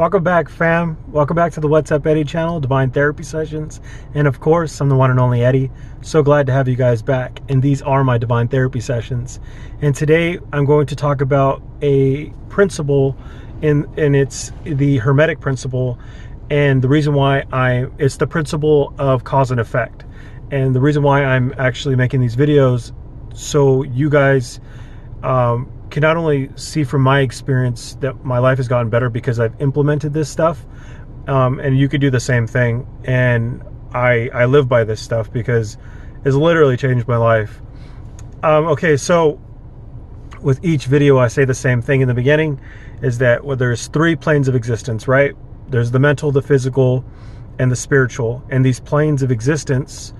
Welcome back, fam. Welcome back to the What's Up Eddie channel, Divine Therapy Sessions. And of course, I'm the one and only Eddie. So glad to have you guys back. And these are my Divine Therapy Sessions. And today I'm going to talk about a principle, and it's the Hermetic principle. And the reason why it's the principle of cause and effect. And the reason why I'm actually making these videos, so you guys can not only see from my experience that my life has gotten better because I've implemented this stuff, and you could do the same thing. And I live by this stuff because it's literally changed my life. Okay, so with each video I say the same thing in the beginning, is that there's three planes of existence, right? There's the mental, the physical, and the spiritual. And these planes of existence,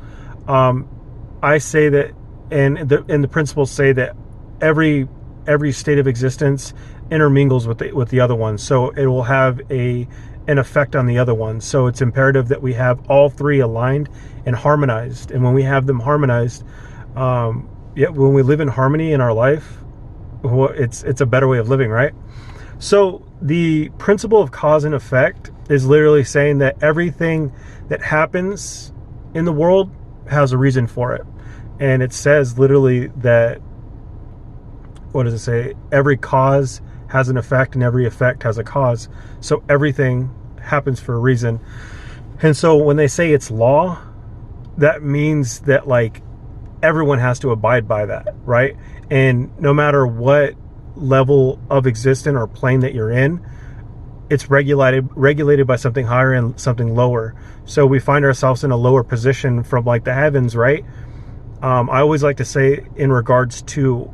I say that, and the principles say that every state of existence intermingles with the other one, so it will have an effect on the other one. So it's imperative that we have all three aligned and harmonized. And when we have them harmonized, when we live in harmony in our life, it's a better way of living, right? So the principle of cause and effect is literally saying that everything that happens in the world has a reason for it. And it says literally that, what does it say? Every cause has an effect and every effect has a cause. So everything happens for a reason. And so when they say it's law, that means that like everyone has to abide by that, right? And no matter what level of existence or plane that you're in, it's regulated by something higher and something lower. So we find ourselves in a lower position from like the heavens, right? I always like to say in regards to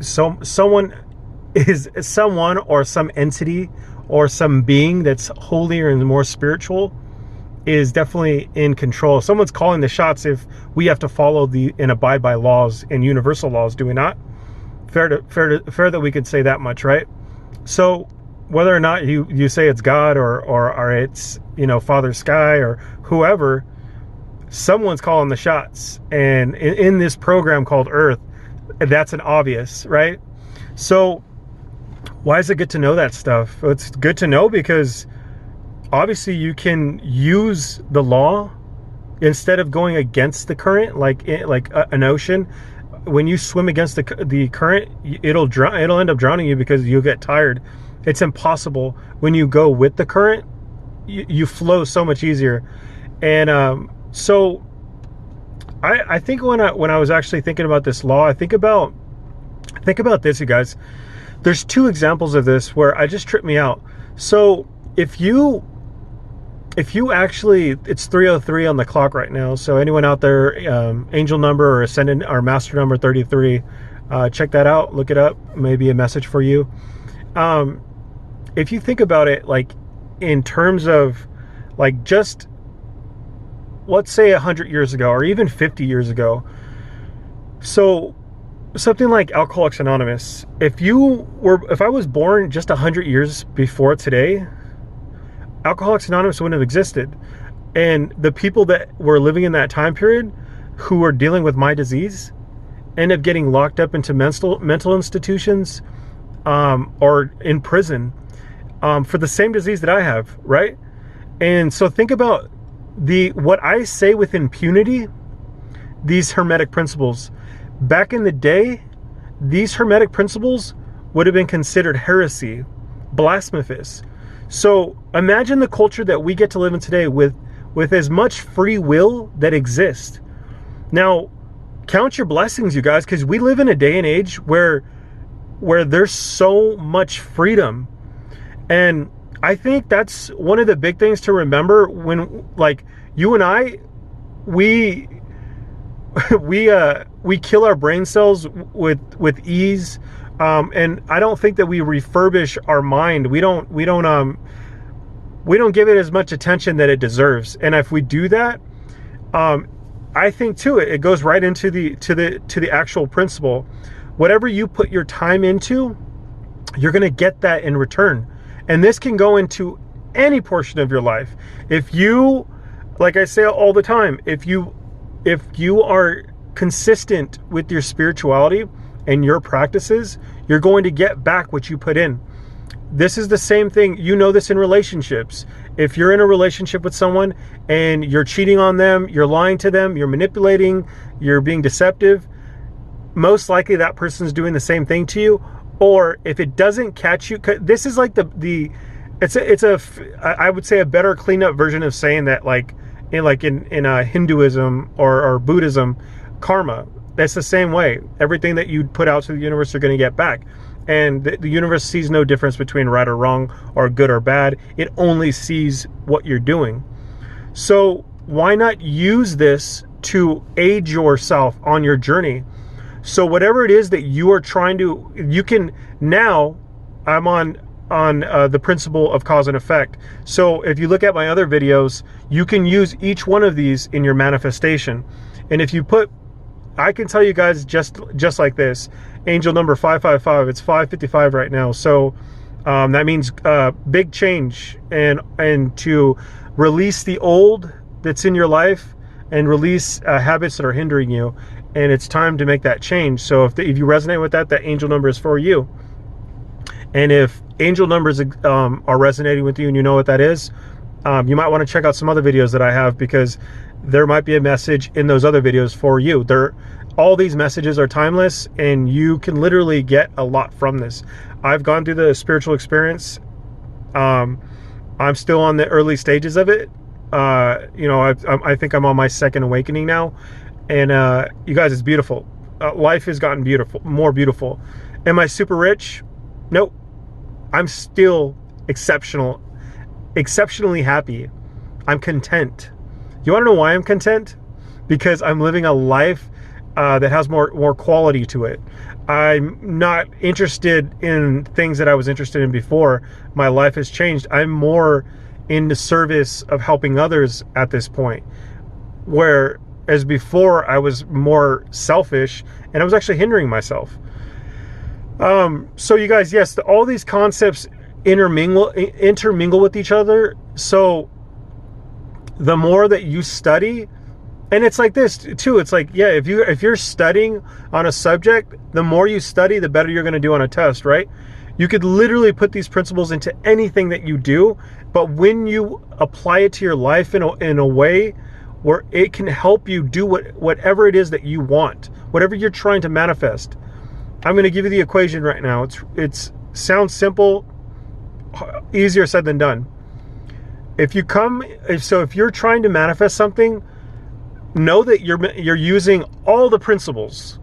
someone or some entity or some being that's holier and more spiritual is definitely in control. Someone's calling the shots if we have to follow and abide by laws and universal laws, do we not? Fair that we could say that much, right? So whether or not you say it's God or it's, Father Sky or whoever, someone's calling the shots. And in this program called Earth, that's an obvious, right? So why is it good to know that stuff? It's good to know because obviously you can use the law instead of going against the current, like an ocean. When you swim against the current, it'll end up drowning you because you'll get tired. It's impossible. When you go with the current, you flow so much easier. And so I think when I was actually thinking about this law, I think about this, you guys. There's two examples of this where I just tripped me out. So if you actually, it's 3:03 on the clock right now. So anyone out there, angel number or ascendant or master number 33, check that out, look it up, maybe a message for you. If you think about it, like in terms of like just, let's say 100 years ago or even 50 years ago. So something like Alcoholics Anonymous, if I was born just 100 years before today, Alcoholics Anonymous wouldn't have existed. And the people that were living in that time period who were dealing with my disease end up getting locked up into mental institutions, or in prison, for the same disease that I have, right? And so think about what I say with impunity, these Hermetic principles. Back in the day, these Hermetic principles would have been considered heresy, blasphemous. So imagine the culture that we get to live in today with as much free will that exists. Now, count your blessings, you guys, because we live in a day and age where there's so much freedom. And I think that's one of the big things to remember when, like, you and I, we kill our brain cells with ease, and I don't think that we refurbish our mind. We don't give it as much attention that it deserves. And if we do that, I think too it goes right into the actual principle. Whatever you put your time into, you're going to get that in return. And this can go into any portion of your life. If you, like I say all the time, if you are consistent with your spirituality and your practices, you're going to get back what you put in. This is the same thing. You know this in relationships. If you're in a relationship with someone and you're cheating on them, you're lying to them, you're manipulating, you're being deceptive, most likely that person's doing the same thing to you. Or if it doesn't catch you, this is like I would say a better cleanup version of saying that, like in Hinduism or Buddhism, karma. That's the same way. Everything that you put out to the universe, you're going to get back. And the universe sees no difference between right or wrong or good or bad. It only sees what you're doing. So why not use this to aid yourself on your journey? So whatever it is that you are trying to, you can now, I'm on the principle of cause and effect. So if you look at my other videos, you can use each one of these in your manifestation. And if you put, I can tell you guys just like this, angel number 555, it's 555 right now. So that means big change and to release the old that's in your life and release habits that are hindering you. And it's time to make that change. So if you resonate with that angel number is for you. And if angel numbers are resonating with you and you know what that is, you might want to check out some other videos that I have, because there might be a message in those other videos for you. All these messages are timeless, and you can literally get a lot from this. I've gone through the spiritual experience. I'm still on the early stages of it. I think I'm on my second awakening now. And you guys, it's beautiful. Life has gotten more beautiful. Am I super rich? Nope. I'm still exceptionally happy. I'm content. You want to know why I'm content? Because I'm living a life that has more quality to it. I'm not interested in things that I was interested in before. My life has changed. I'm more in the service of helping others at this point, where as before I was more selfish and I was actually hindering myself. So you guys, yes, all these concepts intermingle with each other. So the more that you study, and it's like this too, it's like, yeah, if you're studying on a subject, the more you study, the better you're going to do on a test, right? You could literally put these principles into anything that you do, but when you apply it to your life in a way where it can help you do whatever it is that you want, whatever you're trying to manifest. I'm going to give you the equation right now. It sounds simple, easier said than done. If you're trying to manifest something, know that you're using all the principles,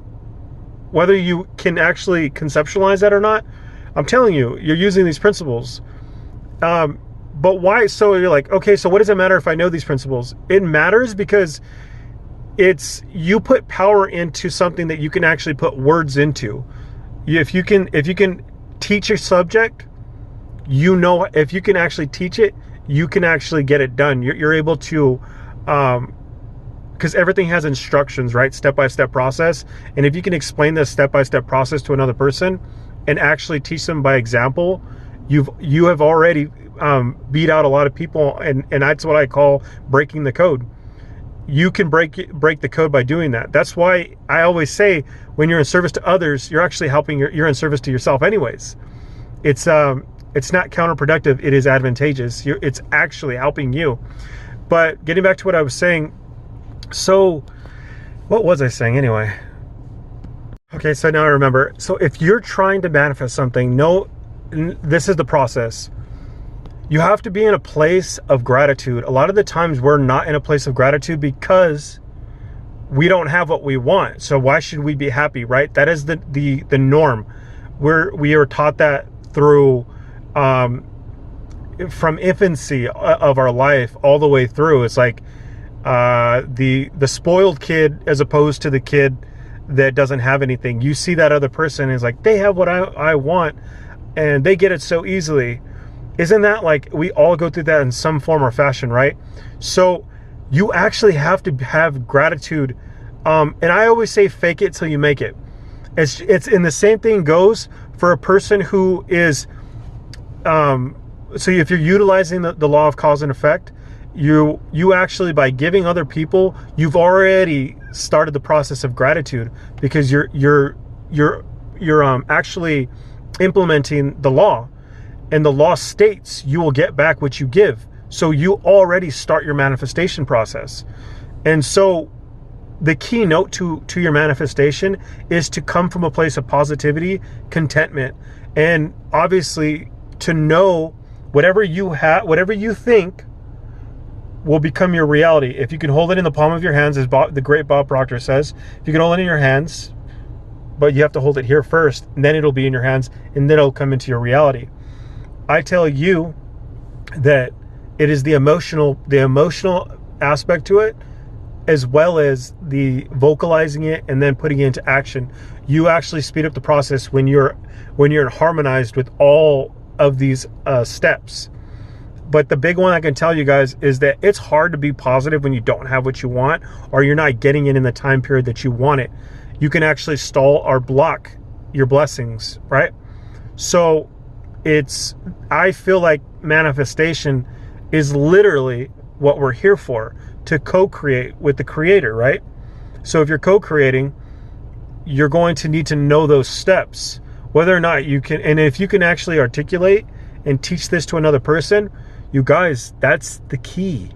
whether you can actually conceptualize that or not. I'm telling you, you're using these principles. But why? So you're like, okay, so what does it matter if I know these principles? It matters because you put power into something that you can actually put words into. If you can teach a subject, if you can actually teach it, you can actually get it done. You're able to, because everything has instructions, right? Step-by-step process. And if you can explain the step-by-step process to another person and actually teach them by example, you have already beat out a lot of people, and that's what I call breaking the code. You can break the code by doing that. That's why I always say, when you're in service to others, you're actually you're in service to yourself anyways. It's not counterproductive, it is advantageous. It's actually helping you. But getting back to what I was saying, so what was I saying anyway? Okay, so now I remember. So if you're trying to manifest something, this is the process. You have to be in a place of gratitude. A lot of the times we're not in a place of gratitude because we don't have what we want. So why should we be happy, right? That is the norm. We are taught that through from infancy of our life all the way through. It's like the spoiled kid as opposed to the kid that doesn't have anything. You see that other person is like, they have what I want and they get it so easily. Isn't that like, we all go through that in some form or fashion, right? So you actually have to have gratitude. And I always say, fake it till you make it. It's in the same thing goes for a person who is, so if you're utilizing the law of cause and effect, you actually, by giving other people, you've already started the process of gratitude, because you're actually implementing the law. And the law states you will get back what you give. So you already start your manifestation process. And so the keynote to your manifestation is to come from a place of positivity, contentment, and obviously to know whatever you have, whatever you think will become your reality. If you can hold it in the palm of your hands, as the great Bob Proctor says, if you can hold it in your hands, but you have to hold it here first, and then it'll be in your hands, and then it'll come into your reality. I tell you that it is the emotional aspect to it, as well as the vocalizing it and then putting it into action. You actually speed up the process when you're harmonized with all of these steps. But the big one I can tell you guys is that it's hard to be positive when you don't have what you want, or you're not getting it in the time period that you want it. You can actually stall or block your blessings, right? So I feel like manifestation is literally what we're here for, to co-create with the creator, right? So if you're co-creating, you're going to need to know those steps, whether or not you can, and if you can actually articulate and teach this to another person, you guys, that's the key.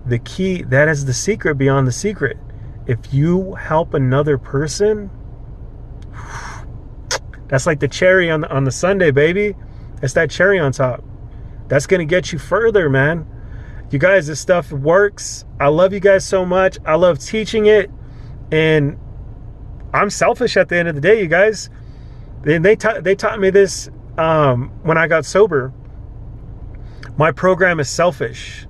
The key, that is the secret beyond the secret. If you help another person, that's like the cherry on the sundae, baby. It's that cherry on top. That's going to get you further, man. You guys, this stuff works. I love you guys so much. I love teaching it. And I'm selfish at the end of the day, you guys. They taught me this when I got sober. My program is selfish,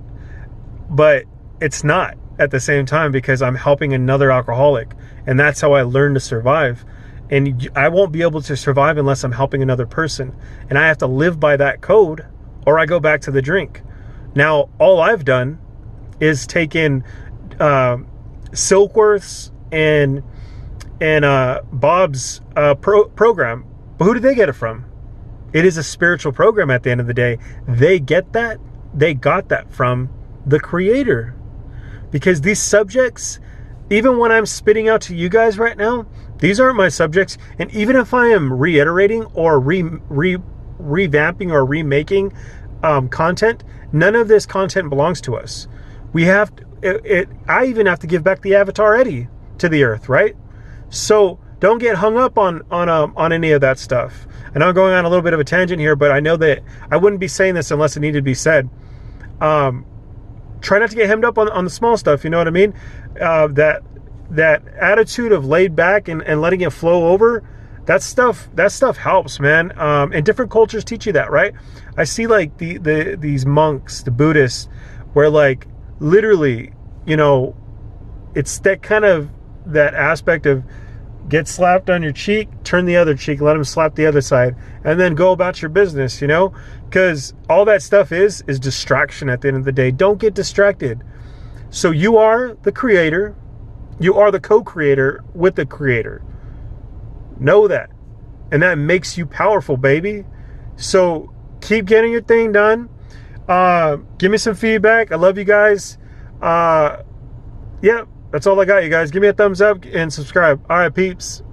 but it's not at the same time, because I'm helping another alcoholic. And that's how I learned to survive. And I won't be able to survive unless I'm helping another person. And I have to live by that code, or I go back to the drink. Now, all I've done is taken Silkworth's and Bob's program. But who did they get it from? It is a spiritual program at the end of the day. They got that from the creator. Because these subjects, even when I'm spitting out to you guys right now, these aren't my subjects. And even if I am reiterating or revamping or remaking content, none of this content belongs to us. We have I even have to give back the Avatar Eddie to the earth, right? So don't get hung up on any of that stuff. I know I'm going on a little bit of a tangent here, but I know that I wouldn't be saying this unless it needed to be said. Try not to get hemmed up on the small stuff, you know what I mean? That attitude of laid back and letting it flow over, that stuff helps, man. And different cultures teach you that, right? I see like these monks, the Buddhists, where like literally, you know, it's that kind of that aspect of get slapped on your cheek, turn the other cheek, let them slap the other side, and then go about your business, you know? Because all that stuff is distraction at the end of the day. Don't get distracted. So you are the creator. You are the co-creator with the creator. Know that. And that makes you powerful, baby. So keep getting your thing done. Give me some feedback. I love you guys. Yeah, that's all I got, you guys. Give me a thumbs up and subscribe. All right, peeps.